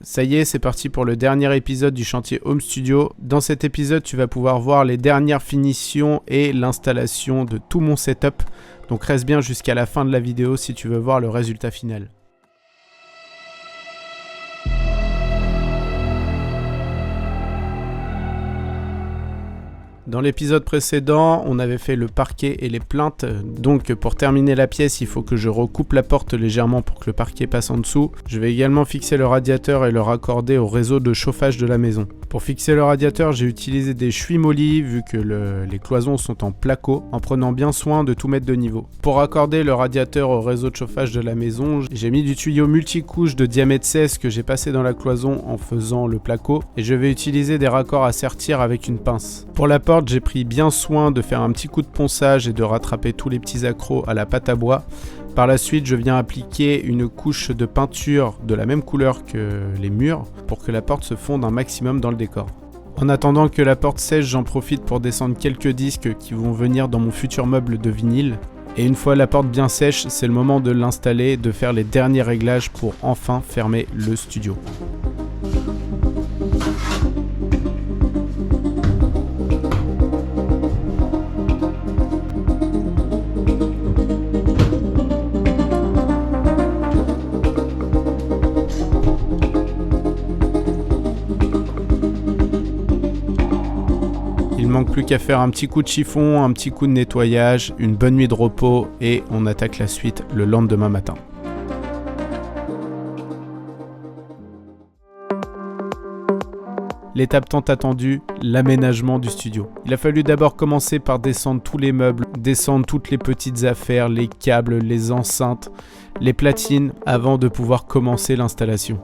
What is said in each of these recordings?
Ça y est, c'est parti pour le dernier épisode du chantier Home Studio. Dans cet épisode, tu vas pouvoir voir les dernières finitions et l'installation de tout mon setup. Donc reste bien jusqu'à la fin de la vidéo si tu veux voir le résultat final. Dans l'épisode précédent, on avait fait le parquet et les plinthes. Donc pour terminer la pièce, il faut que je recoupe la porte légèrement pour que le parquet passe en dessous. Je vais également fixer le radiateur et le raccorder au réseau de chauffage de la maison. Pour fixer le radiateur, j'ai utilisé des chuis molis vu que les cloisons sont en placo, en prenant bien soin de tout mettre de niveau. Pour raccorder le radiateur au réseau de chauffage de la maison, j'ai mis du tuyau multicouche de diamètre 16 que j'ai passé dans la cloison en faisant le placo et je vais utiliser des raccords à sertir avec une pince. Pour la porte, j'ai pris bien soin de faire un petit coup de ponçage et de rattraper tous les petits accros à la pâte à bois. Par la suite, je viens appliquer une couche de peinture de la même couleur que les murs pour que la porte se fonde un maximum dans le décor. En attendant que la porte sèche, j'en profite pour descendre quelques disques qui vont venir dans mon futur meuble de vinyle. Et une fois la porte bien sèche, c'est le moment de l'installer, de faire les derniers réglages pour enfin fermer le studio. Il manque plus qu'à faire un petit coup de chiffon, un petit coup de nettoyage, une bonne nuit de repos et on attaque la suite le lendemain matin. L'étape tant attendue, l'aménagement du studio. Il a fallu d'abord commencer par descendre tous les meubles, descendre toutes les petites affaires, les câbles, les enceintes, les platines, avant de pouvoir commencer l'installation.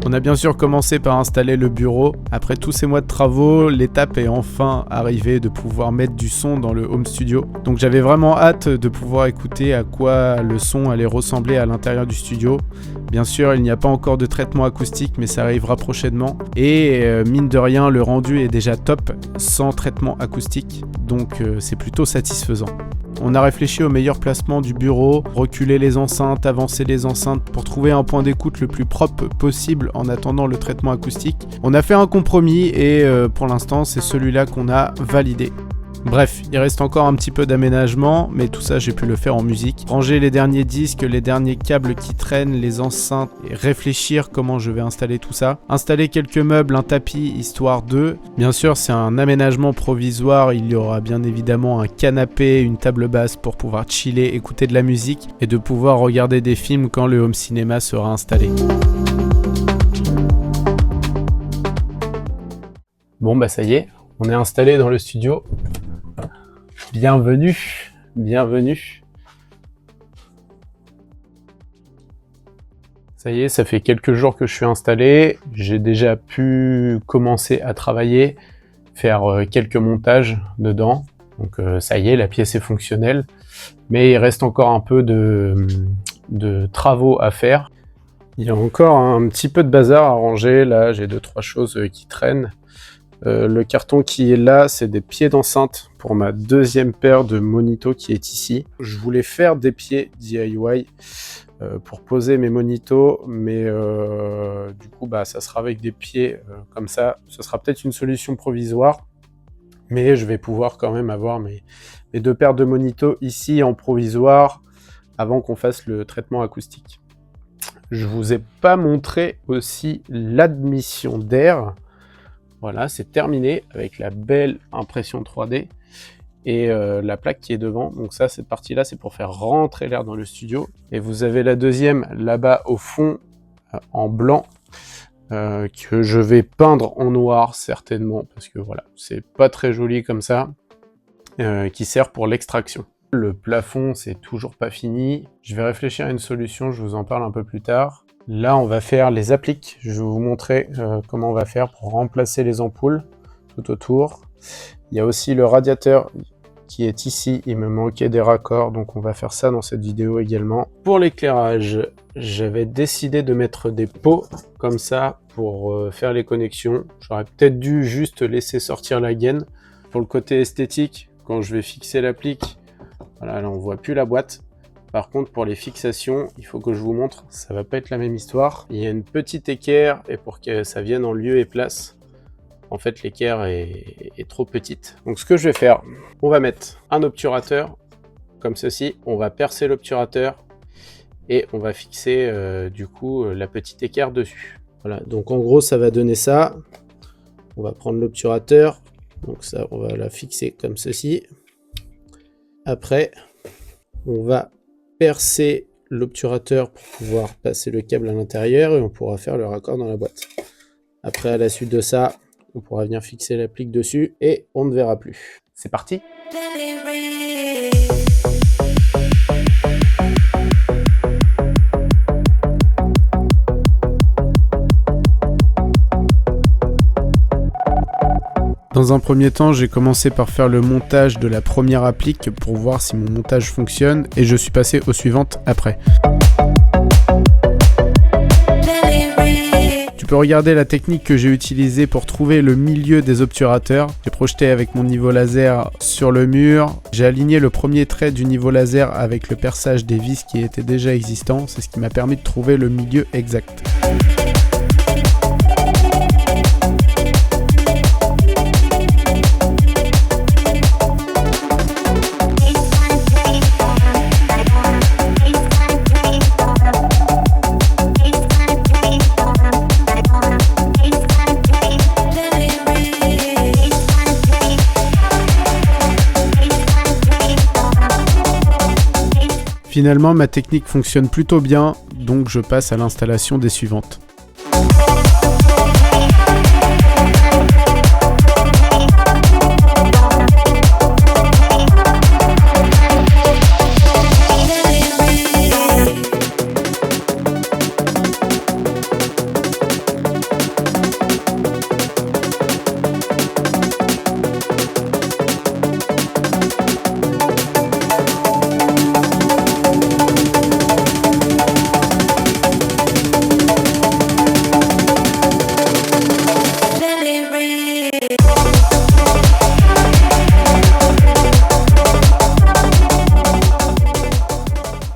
On a bien sûr commencé par installer le bureau. Après tous ces mois de travaux, l'étape est enfin arrivée de pouvoir mettre du son dans le home studio. Donc j'avais vraiment hâte de pouvoir écouter à quoi le son allait ressembler à l'intérieur du studio. Bien sûr, il n'y a pas encore de traitement acoustique, mais ça arrivera prochainement. Et mine de rien, le rendu est déjà top, sans traitement acoustique. Donc c'est plutôt satisfaisant. On a réfléchi au meilleur placement du bureau, reculer les enceintes, avancer les enceintes pour trouver un point d'écoute le plus propre possible en attendant le traitement acoustique. On a fait un compromis et pour l'instant c'est celui-là qu'on a validé. Bref, il reste encore un petit peu d'aménagement, mais tout ça j'ai pu le faire en musique. Ranger les derniers disques, les derniers câbles qui traînent, les enceintes, et réfléchir comment je vais installer tout ça. Installer quelques meubles, un tapis, histoire de... Bien sûr, c'est un aménagement provisoire, il y aura bien évidemment un canapé, une table basse pour pouvoir chiller, écouter de la musique et de pouvoir regarder des films quand le home cinéma sera installé. Bon bah ça y est, on est installé dans le studio. Bienvenue. Ça y est, ça fait quelques jours que je suis installé. J'ai déjà pu commencer à travailler, faire quelques montages dedans. Donc ça y est, la pièce est fonctionnelle. Mais il reste encore un peu de travaux à faire. Il y a encore un petit peu de bazar à ranger. Là, j'ai 2-3 choses qui traînent. Le carton qui est là, c'est des pieds d'enceinte pour ma deuxième paire de monitos qui est ici. Je voulais faire des pieds DIY pour poser mes monitos, mais du coup, ça sera avec des pieds comme ça. Ce sera peut-être une solution provisoire, mais je vais pouvoir quand même avoir mes 2 paires de monitos ici en provisoire avant qu'on fasse le traitement acoustique. Je vous ai pas montré aussi l'admission d'air. Voilà, c'est terminé avec la belle impression 3D et la plaque qui est devant. Donc ça, cette partie-là, c'est pour faire rentrer l'air dans le studio. Et vous avez la deuxième là-bas au fond en blanc que je vais peindre en noir certainement parce que voilà, c'est pas très joli comme ça, qui sert pour l'extraction. Le plafond, c'est toujours pas fini. Je vais réfléchir à une solution, je vous en parle un peu plus tard. Là, on va faire les appliques. Je vais vous montrer comment on va faire pour remplacer les ampoules tout autour. Il y a aussi le radiateur qui est ici. Il me manquait des raccords, donc on va faire ça dans cette vidéo également. Pour l'éclairage, j'avais décidé de mettre des pots comme ça pour faire les connexions. J'aurais peut-être dû juste laisser sortir la gaine. Pour le côté esthétique, quand je vais fixer l'applique, voilà, là on voit plus la boîte. Par contre, pour les fixations, il faut que je vous montre, ça va pas être la même histoire. Il y a une petite équerre et pour que ça vienne en lieu et place, en fait, l'équerre est trop petite. Donc, ce que je vais faire, on va mettre un obturateur comme ceci. On va percer l'obturateur et on va fixer du coup la petite équerre dessus. Voilà, donc en gros, ça va donner ça. On va prendre l'obturateur. Donc ça, on va la fixer comme ceci. Après, on va percer l'obturateur pour pouvoir passer le câble à l'intérieur et on pourra faire le raccord dans la boîte. Après, à la suite de ça, on pourra venir fixer l'applique dessus et on ne verra plus. C'est parti! Dans un premier temps, j'ai commencé par faire le montage de la première applique pour voir si mon montage fonctionne et je suis passé aux suivantes après. Tu peux regarder la technique que j'ai utilisée pour trouver le milieu des obturateurs. J'ai projeté avec mon niveau laser sur le mur. J'ai aligné le premier trait du niveau laser avec le perçage des vis qui étaient déjà existants. C'est ce qui m'a permis de trouver le milieu exact. Finalement, ma technique fonctionne plutôt bien, donc je passe à l'installation des suivantes.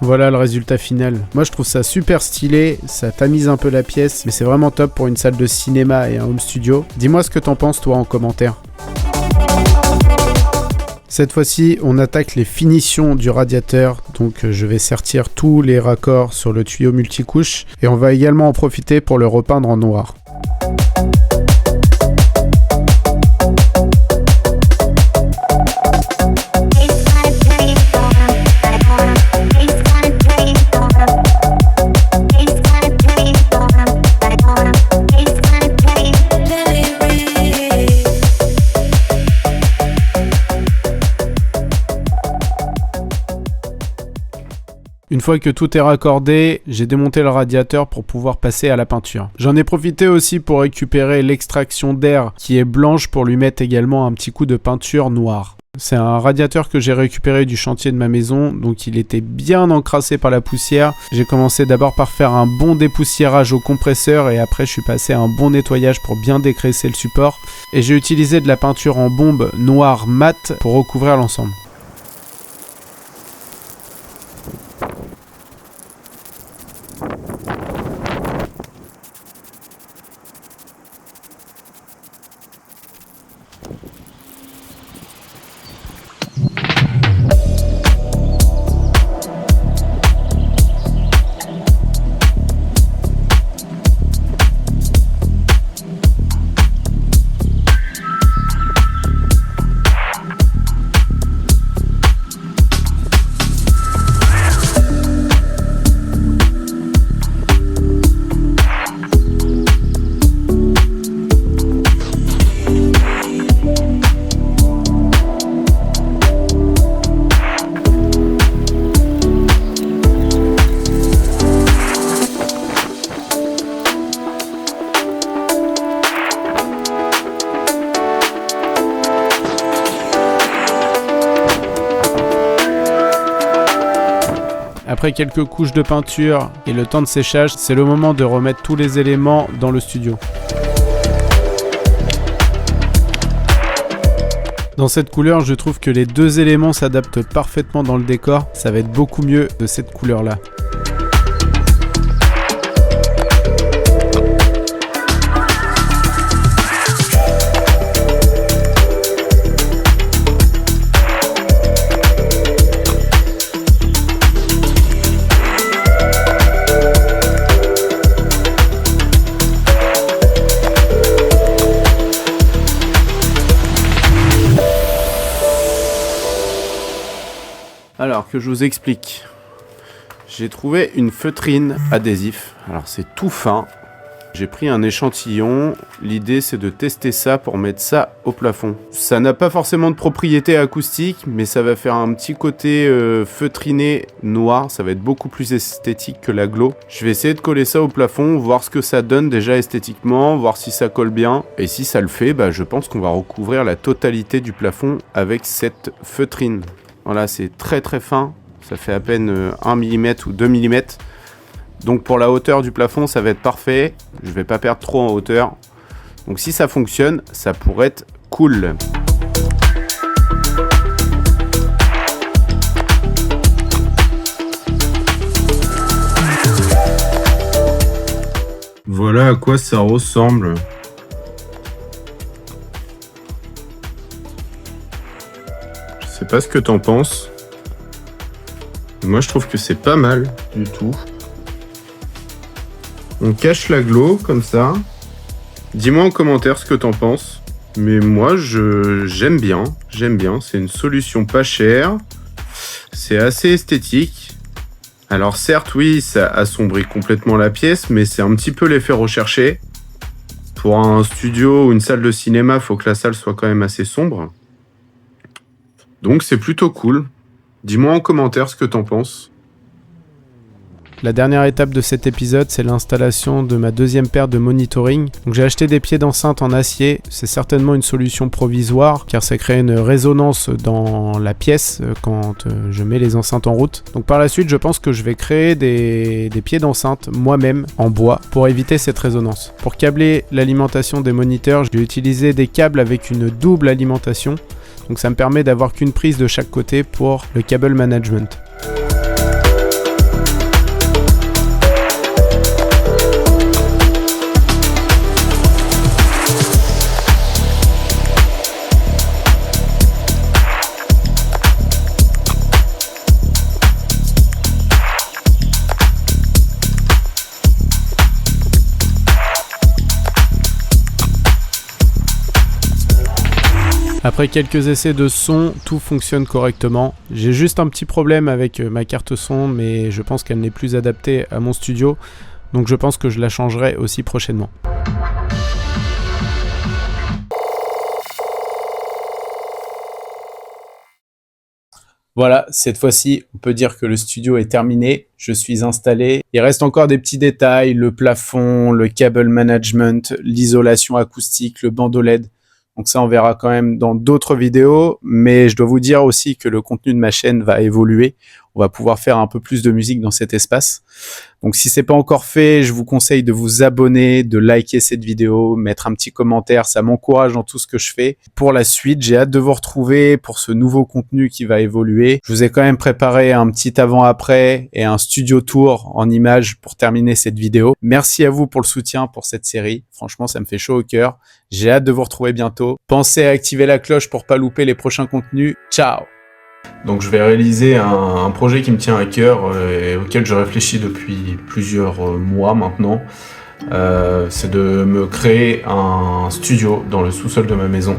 Voilà le résultat final. Moi je trouve ça super stylé, ça tamise un peu la pièce, mais c'est vraiment top pour une salle de cinéma et un home studio. Dis-moi ce que t'en penses toi en commentaire. Cette fois-ci, on attaque les finitions du radiateur, donc je vais sertir tous les raccords sur le tuyau multicouche et on va également en profiter pour le repeindre en noir. Une fois que tout est raccordé, j'ai démonté le radiateur pour pouvoir passer à la peinture. J'en ai profité aussi pour récupérer l'extraction d'air qui est blanche pour lui mettre également un petit coup de peinture noire. C'est un radiateur que j'ai récupéré du chantier de ma maison, donc il était bien encrassé par la poussière. J'ai commencé d'abord par faire un bon dépoussiérage au compresseur et après je suis passé à un bon nettoyage pour bien dégraisser le support. Et j'ai utilisé de la peinture en bombe noire mat pour recouvrir l'ensemble. Après quelques couches de peinture et le temps de séchage, c'est le moment de remettre tous les éléments dans le studio. Dans cette couleur, je trouve que les deux éléments s'adaptent parfaitement dans le décor. Ça va être beaucoup mieux de cette couleur-là. Alors que je vous explique, j'ai trouvé une feutrine adhésif. Alors c'est tout fin. J'ai pris un échantillon. L'idée c'est de tester ça pour mettre ça au plafond. Ça n'a pas forcément de propriété acoustique, mais ça va faire un petit côté feutriné noir. Ça va être beaucoup plus esthétique que la glow. Je vais essayer de coller ça au plafond, voir ce que ça donne déjà esthétiquement, voir si ça colle bien. Et si ça le fait, je pense qu'on va recouvrir la totalité du plafond avec cette feutrine. Voilà, c'est très très fin, ça fait à peine 1 mm ou 2 mm. Donc pour la hauteur du plafond, ça va être parfait. Je vais pas perdre trop en hauteur. Donc si ça fonctionne, ça pourrait être cool. Voilà à quoi ça ressemble. Je sais pas ce que t'en penses. Moi je trouve que c'est pas mal du tout. On cache la glow comme ça. Dis-moi en commentaire ce que t'en penses. Mais moi j'aime bien. C'est une solution pas chère. C'est assez esthétique. Alors certes oui, ça assombrit complètement la pièce, mais c'est un petit peu l'effet recherché. Pour un studio ou une salle de cinéma, faut que la salle soit quand même assez sombre. Donc c'est plutôt cool. Dis-moi en commentaire ce que t'en penses. La dernière étape de cet épisode, c'est l'installation de ma deuxième paire de monitoring. Donc j'ai acheté des pieds d'enceinte en acier. C'est certainement une solution provisoire car ça crée une résonance dans la pièce quand je mets les enceintes en route. Donc par la suite, je pense que je vais créer des pieds d'enceinte moi-même en bois pour éviter cette résonance. Pour câbler l'alimentation des moniteurs, je vais utiliser des câbles avec une double alimentation. Donc ça me permet d'avoir qu'une prise de chaque côté pour le cable management. Après quelques essais de son, tout fonctionne correctement. J'ai juste un petit problème avec ma carte son, mais je pense qu'elle n'est plus adaptée à mon studio. Donc je pense que je la changerai aussi prochainement. Voilà, cette fois-ci, on peut dire que le studio est terminé. Je suis installé. Il reste encore des petits détails, le plafond, le cable management, l'isolation acoustique, le bandeau LED. Donc ça, on verra quand même dans d'autres vidéos, mais je dois vous dire aussi que le contenu de ma chaîne va évoluer. On va pouvoir faire un peu plus de musique dans cet espace. Donc si c'est pas encore fait, je vous conseille de vous abonner, de liker cette vidéo, mettre un petit commentaire, ça m'encourage dans tout ce que je fais. Pour la suite, j'ai hâte de vous retrouver pour ce nouveau contenu qui va évoluer. Je vous ai quand même préparé un petit avant-après et un studio tour en images pour terminer cette vidéo. Merci à vous pour le soutien pour cette série. Franchement, ça me fait chaud au cœur. J'ai hâte de vous retrouver bientôt. Pensez à activer la cloche pour pas louper les prochains contenus. Ciao! Donc je vais réaliser un projet qui me tient à cœur et auquel je réfléchis depuis plusieurs mois maintenant. C'est de me créer un studio dans le sous-sol de ma maison.